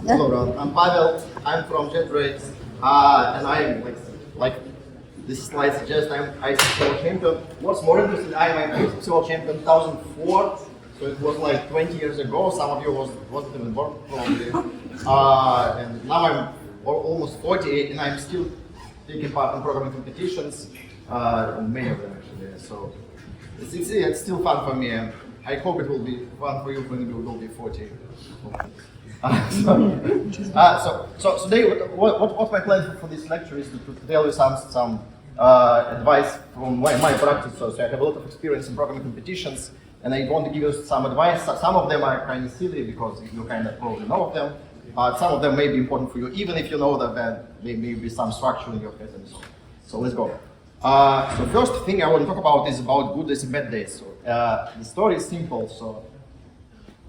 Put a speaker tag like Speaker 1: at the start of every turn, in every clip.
Speaker 1: Hello, everyone. I'm Pavel. I'm from JetBrains, and I'm like this slide suggests, I'm ICC World Champion. What's more interesting, I'm ICC World Champion 2004, so it was like 20 years ago. Some of you wasn't even born probably, and now I'm almost 40, and I'm still taking part in programming competitions, many of them actually. So it's still fun for me. I hope it will be fun for you when you will be 40. So today, what my plan for this lecture is to tell you some advice from my practice. So I have a lot of experience in programming competitions, and I want to give you some advice. Some of them are kind of silly because you kind of probably know of them. Some of them may be important for you, even if you know that there may be some structure in your head and so on. So let's go. So first thing I want to talk about is about good days and bad days. So the story is simple. So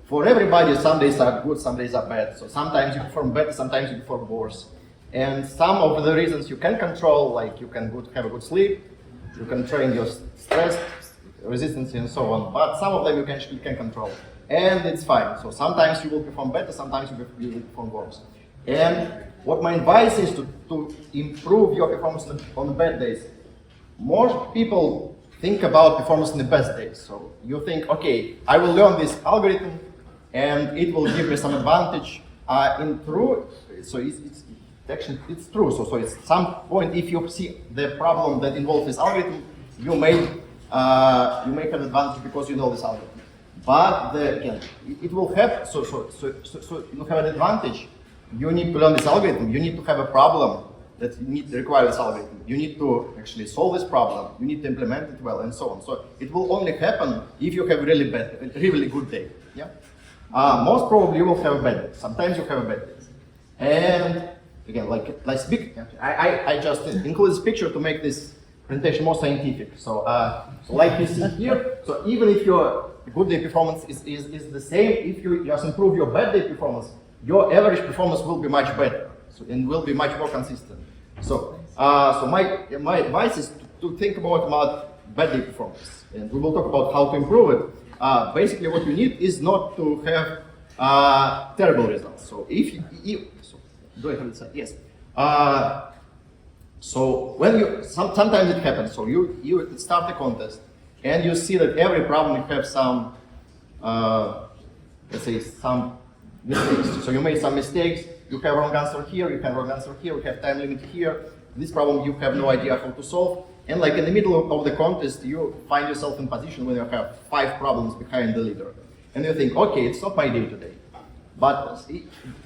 Speaker 1: for everybody, some days are good, some days are bad. So sometimes you perform better, sometimes you perform worse. And some of the reasons you can control, like you can have a good sleep, you can train your stress, resistance, and so on. But some of them you can control, and it's fine. So sometimes you will perform better, sometimes you will perform worse. And what my advice is to improve your performance on the bad days. Most people think about performance in the best days. So you think, okay, I will learn this algorithm, and it will give me some advantage. In truth, so it's true. So at some point, if you see the problem that involves this algorithm, you may have an advantage because you know this algorithm. But again, it will have so you have an advantage. You need to learn this algorithm. You need to have a problem that requires this algorithm. You need to actually solve this problem. You need to implement it well, and so on. So it will only happen if you have a really good day. Yeah. Most probably you will have a bad day. Sometimes you have a bad day. And again, I just include this picture to make this presentation more scientific. So, like you see here, so even if your good day performance is the same, if you just improve your bad day performance, your average performance will be much better, and will be much more consistent. So, my advice is to think about bad day performance, and we will talk about how to improve it. Basically, what you need is not to have terrible results. So do I have it said? Yes. So when you sometimes it happens. So you start a contest and you see that every problem you have some let's say some mistakes. So you made some mistakes. You have wrong answer here. You have wrong answer here. You have time limit here. This problem you have no idea how to solve. And like in the middle of the contest, you find yourself in position when you have 5 problems behind the leader, and you think, okay, it's not my day today. But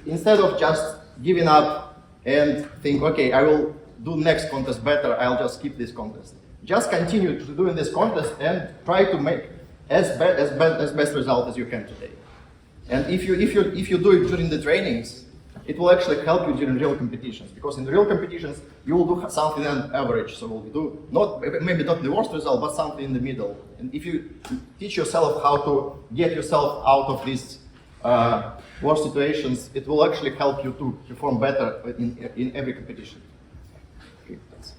Speaker 1: instead of just giving up and think, okay, I will do next contest better, I'll just skip this contest. Just continue to doing this contest and try to make as best result as you can today. And if you do it during the trainings, it will actually help you during real competitions, because in the real competitions you will do something on average. So we'll do maybe not the worst result, but something in the middle. And if you teach yourself how to get yourself out of these worst situations, it will actually help you to perform better in every competition. Okay, that's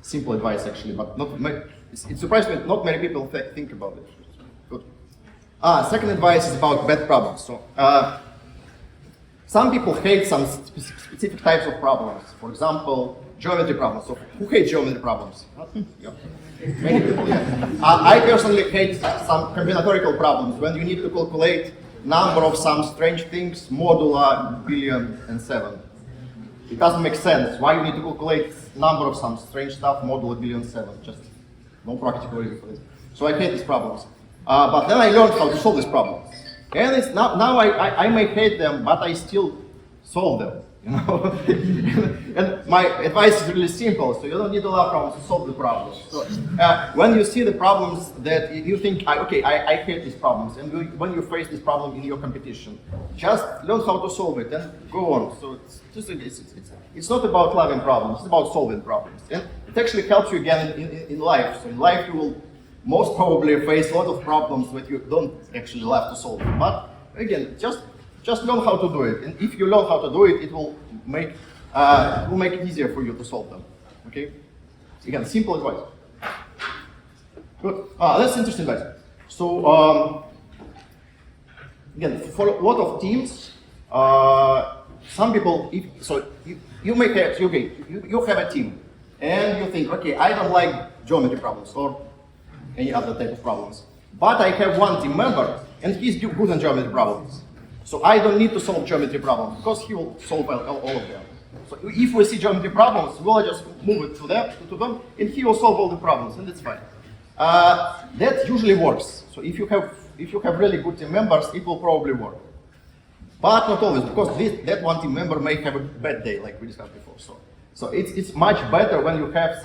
Speaker 1: simple advice actually, but it surprised me not many people think about it. Good. Second advice is about bad problems. So some people hate some specific types of problems. For example, geometry problems. So who hates geometry problems? Yeah. Many people. Yeah. I personally hate some combinatorial problems when you need to calculate number of some strange things, modular billion and 7. It doesn't make sense. Why you need to calculate number of some strange stuff, modular billion 7? Just no practical reason for this. So I hate these problems. But then I learned how to solve these problems. And it's now I may hate them, but I still solve them. You know? And my advice is really simple. So you don't need to love problems to solve the problems. So when you see the problems that you think, okay, I hate these problems, and when you face this problem in your competition, just learn how to solve it and go on. So it's not about loving problems, it's about solving problems. And it actually helps you again in life. So in life you will most probably face a lot of problems that you don't actually love to solve. But again, just learn how to do it. And if you learn how to do it, it will make it easier for you to solve them. Okay? Again, simple advice. Good. That's interesting advice. So again, for a lot of teams, some people, you may have, okay, you have a team, and you think, okay, I don't like geometry problems or any other type of problems, but I have one team member, and he's good on geometry problems. So I don't need to solve geometry problems, because he will solve all of them. So if we see geometry problems, we'll just move it to them, and he will solve all the problems, and it's fine. That usually works. So if you have really good team members, it will probably work. But not always, because that one team member may have a bad day, like we discussed before. So it's much better when you have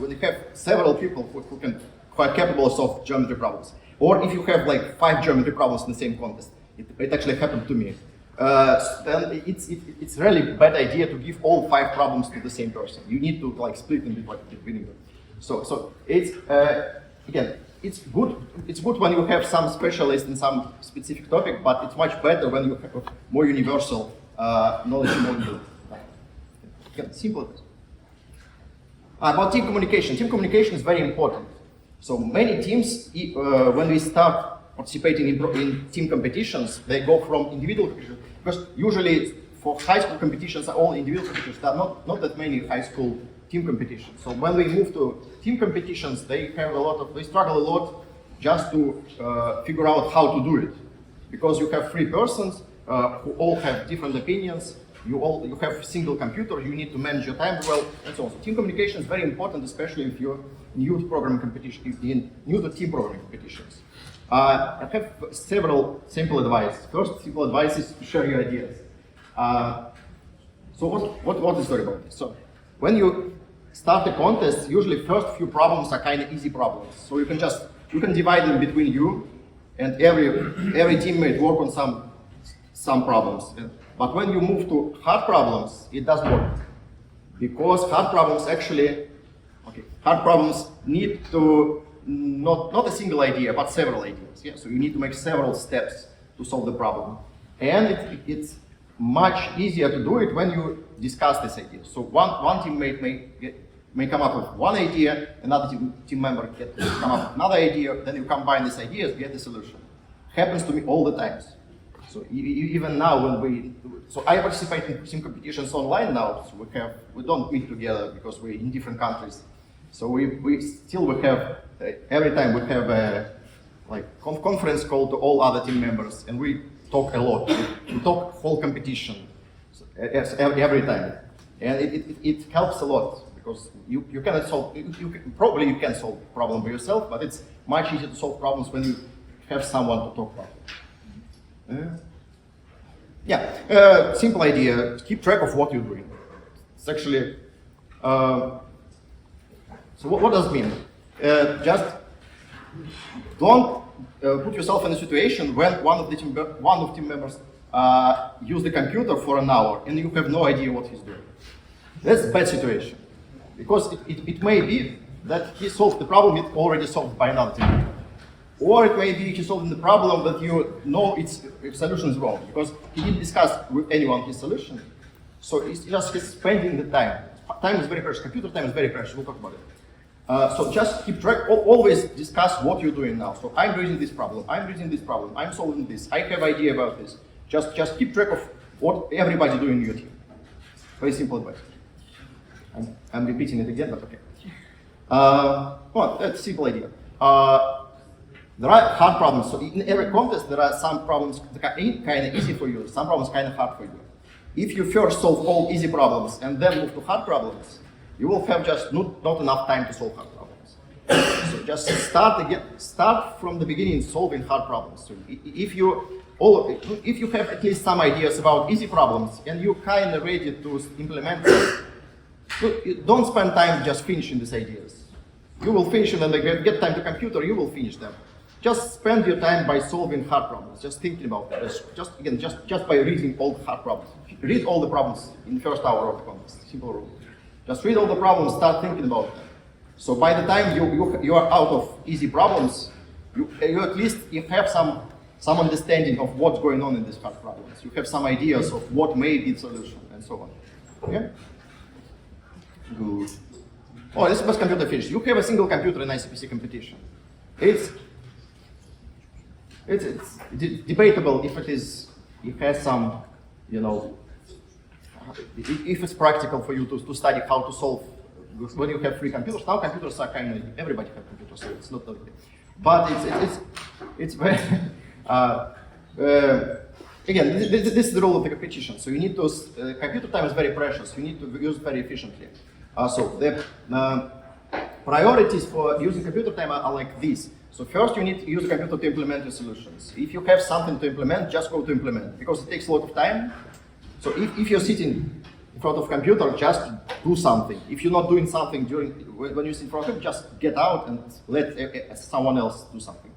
Speaker 1: when you have several people who are capable of solving geometry problems. Or if you have like 5 geometry problems in the same contest. It actually happened to me. Then it's really bad idea to give all 5 problems to the same person. You need to like split them between them. So it's again, it's good when you have some specialist in some specific topic, but it's much better when you have more universal knowledge module. Simple. About team communication. Team communication is very important. So many teams, when we start participating in team competitions, they go from individual competitions, because usually for high school competitions are all individual competitions. There are not that many high school team competitions. So when we move to team competitions, they struggle a lot just to figure out how to do it, because you have 3 persons who all have different opinions. You have a single computer. You need to manage your time well, and so on. So team communication is very important, especially if you're new to programming competition, new to team programming competitions. I have several simple advice. First simple advice is to share your ideas. So what is the story about this? So when you start a contest, usually first few problems are kind of easy problems. So you can divide them between you, and every teammate work on some problems. But when you move to hard problems, it doesn't work, because hard problems need to not a single idea, but several ideas. Yeah? So you need to make several steps to solve the problem. And it's much easier to do it when you discuss this idea. So one teammate may come up with one idea, another team member come up with another idea, then you combine these ideas, get the solution. Happens to me all the times. So even now so I participate in team competitions online now, so we don't meet together because we're in different countries. So we have every time we have a conference call to all other team members, and we talk a lot. We talk whole competition every time, and it helps a lot, because you cannot solve. Probably you can solve problem by yourself, but it's much easier to solve problems when you have someone to talk about. Simple idea, keep track of what you're doing. It's actually, so what does it mean? Just don't put yourself in a situation when one of team members use the computer for an hour and you have no idea what he's doing. That's a bad situation, because it may be that he solved the problem it already solved by another team member. Or it may be he's solving the problem that you know its solution is wrong, because he didn't discuss with anyone his solution. So he's spending the time. Time is very precious. Computer time is very precious. We'll talk about it. So just keep track. Always discuss what you're doing now. So I'm raising this problem. I'm raising this problem. I'm solving this. I have idea about this. Just keep track of what everybody doing in your team. Very simple advice. I'm repeating it again, but okay. Well, that's a simple idea. There are hard problems. So in every contest, there are some problems that are kind of easy for you, some problems kind of hard for you. If you first solve all easy problems and then move to hard problems, you will have just not enough time to solve hard problems. So just start from the beginning solving hard problems. So if you have at least some ideas about easy problems and you're kind of ready to implement them, so don't spend time just finishing these ideas. You will finish them, and when you get time to computer, you will finish them. Just spend your time by solving hard problems, just thinking about them. Just by reading all the hard problems. Read all the problems in the first hour of the contest. Simple rule. Just read all the problems, start thinking about them. So by the time you are out of easy problems, you at least have some understanding of what's going on in these hard problems. You have some ideas of what may be the solution, and so on. Okay? Good. Oh, this was computer finished. You have a single computer in ICPC competition. It's debatable if it has some, if it's practical for you to study how to solve when you have free computers. Now computers are kind of, everybody has computers, so it's not that big. But it's very, again, this is the role of the competition. So you need to, computer time is very precious. You need to use it very efficiently. So the priorities for using computer time are like this. So first you need to use a computer to implement your solutions. If you have something to implement, just go to implement, because it takes a lot of time. So if you're sitting in front of a computer, just do something. If you're not doing something when you sit in front of it, just get out and let someone else do something.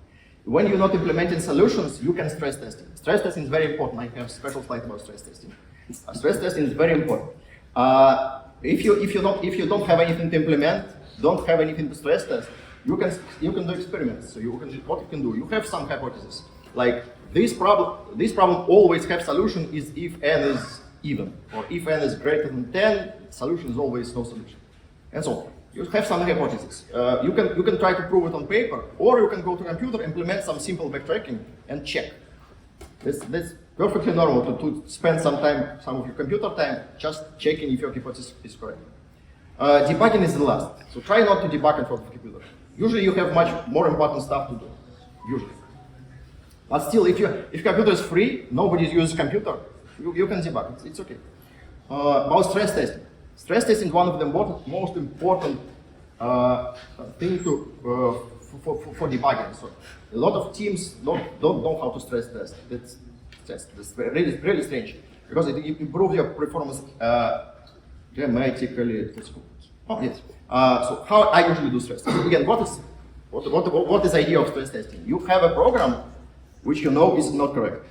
Speaker 1: When you're not implementing solutions, you can stress testing. Stress testing is very important. I have a special slide about stress testing. Stress testing is very important. If you don't have anything to implement, don't have anything to stress test, you can do experiments. So what you can do, you have some hypotheses. Like this problem always have solution is if n is even, or if n is greater than 10, solution is always no solution, and so on. You have some hypotheses. You can try to prove it on paper, or you can go to computer, implement some simple backtracking, and check. That's perfectly normal to spend some of your computer time, just checking if your hypothesis is correct. Debugging is the last. So try not to debug in front of the computer. Usually you have much more important stuff to do. Usually. But still, if computer is free, nobody uses computer, you can debug. It's okay. About stress testing. Stress testing is one of the most important thing for debugging. So a lot of teams don't know how to stress test. That's really strange, because it improves your performance dramatically. Oh yes. So how I usually do stress testing? Again, what is the idea of stress testing? You have a program which you know is not correct,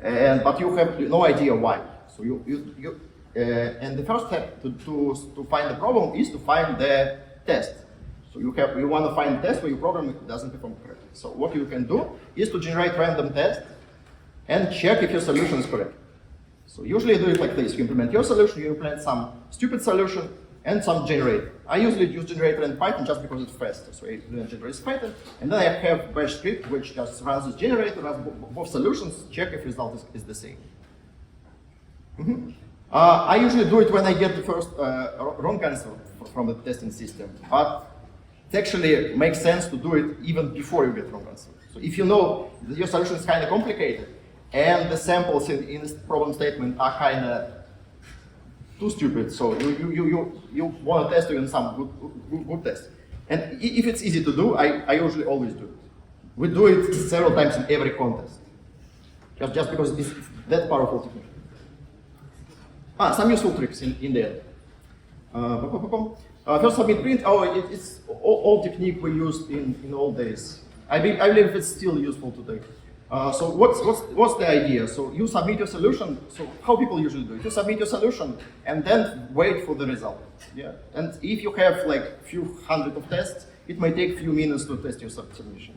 Speaker 1: but you have no idea why. So and the first step to find the problem is to find the test. So you want to find a test where your program doesn't perform correctly. So what you can do is to generate random tests and check if your solution is correct. So usually you do it like this. You implement your solution, you implement some stupid solution, and some generator. I usually use generator in Python just because it's faster. So I generate Python, and then I have bash script which just runs this generator, runs both solutions, check if result is the same. I usually do it when I get the first wrong answer from the testing system, but it actually makes sense to do it even before you get wrong answer. So if you know that your solution is kind of complicated, and the samples in this problem statement are kind of too stupid, so you want to test it in some good test. And if it's easy to do, I usually always do it. We do it several times in every contest, just because it's that powerful technique. Some useful tricks in the end. First submit print. It's old technique we used in old days. I believe it's still useful today. So what's the idea? So you submit your solution. So how people usually do it? You submit your solution and then wait for the result. Yeah. And if you have like few hundred of tests, it may take a few minutes to test your submission.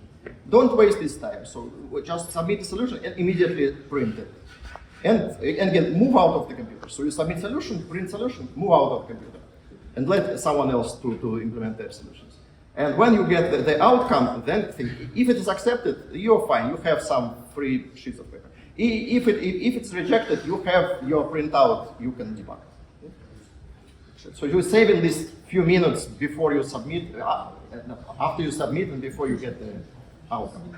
Speaker 1: Don't waste this time. So just submit the solution and immediately print it. And again, move out of the computer. So you submit solution, print solution, move out of the computer, and let someone else to implement their solutions. And when you get the outcome, then think, if it is accepted, you're fine. You have some free sheets of paper. If it's rejected, you have your printout. You can debug. So you're saving these few minutes before you submit, after you submit, and before you get the outcome.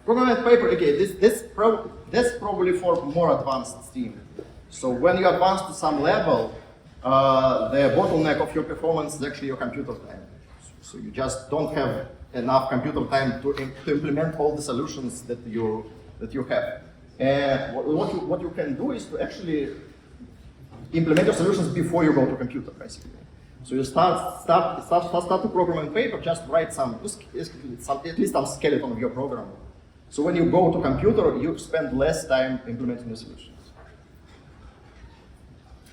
Speaker 1: Programming paper, again, that's probably for more advanced team. So when you advance to some level, the bottleneck of your performance is actually your computer time. So you just don't have enough computer time to implement all the solutions that you have. And what you can do is to actually implement your solutions before you go to computer, basically. So you start to program in paper, just write at least some skeleton of your program. So when you go to computer, you spend less time implementing your solutions.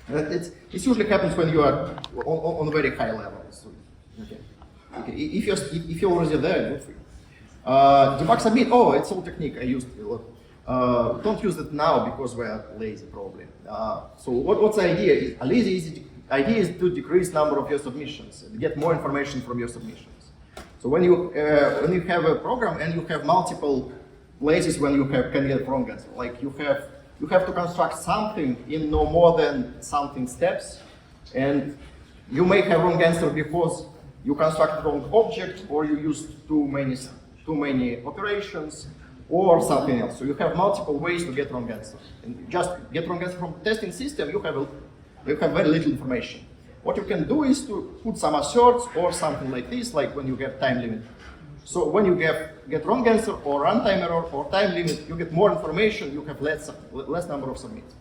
Speaker 1: It usually happens when you are on a very high level. So, okay. If you're already there, good for you. Debug submit. Oh, it's all technique I used a lot. Don't use it now because we're lazy, probably. So what's the idea? Idea is to decrease number of your submissions and get more information from your submissions. So when you have a program and you have multiple places when you can get wrong answer, like you have you have to construct something in no more than something steps, and you may have wrong answer because you construct wrong object, or you used too many operations, or something else. So you have multiple ways to get wrong answer. And just get wrong answer from testing system, you have very little information. What you can do is to put some asserts or something like this, like when you get time limit. So when you get wrong answer or runtime error or time limit, you get more information, you have less number of submits.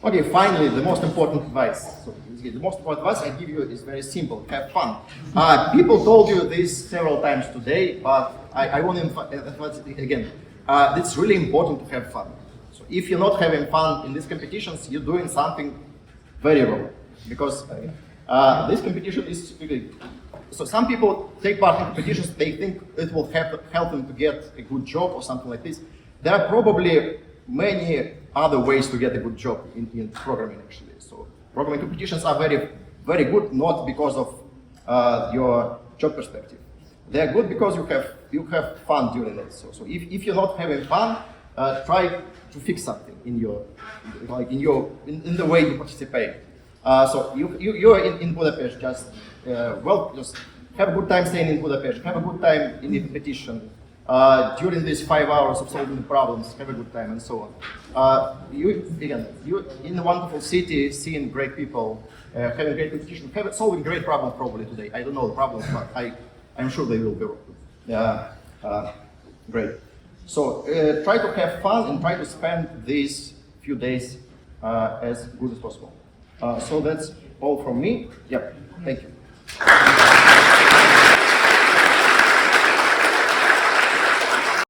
Speaker 1: Okay, finally, the most important advice. So the most important advice I give you is very simple: have fun. People told you this several times today, but I want to emphasize it again. It's really important to have fun. So if you're not having fun in these competitions, you're doing something very wrong. Because this competition is really, so some people take part in competitions, they think it will help them to get a good job or something like this. There are probably many other ways to get a good job in programming, actually. So programming competitions are very, very good, not because of your job perspective. They are good because you have fun during it. So if you're not having fun, try to fix something in the way you participate. So you're in Budapest. Just have a good time staying in Budapest. Have a good time in the competition. During these 5 hours of solving the problems, have a good time, and so on. You're in a wonderful city, seeing great people, having great competition, solving great problems probably today. I don't know the problems, but I'm sure they will be great. So try to have fun and try to spend these few days as good as possible. So that's all from me. Yep, thank you.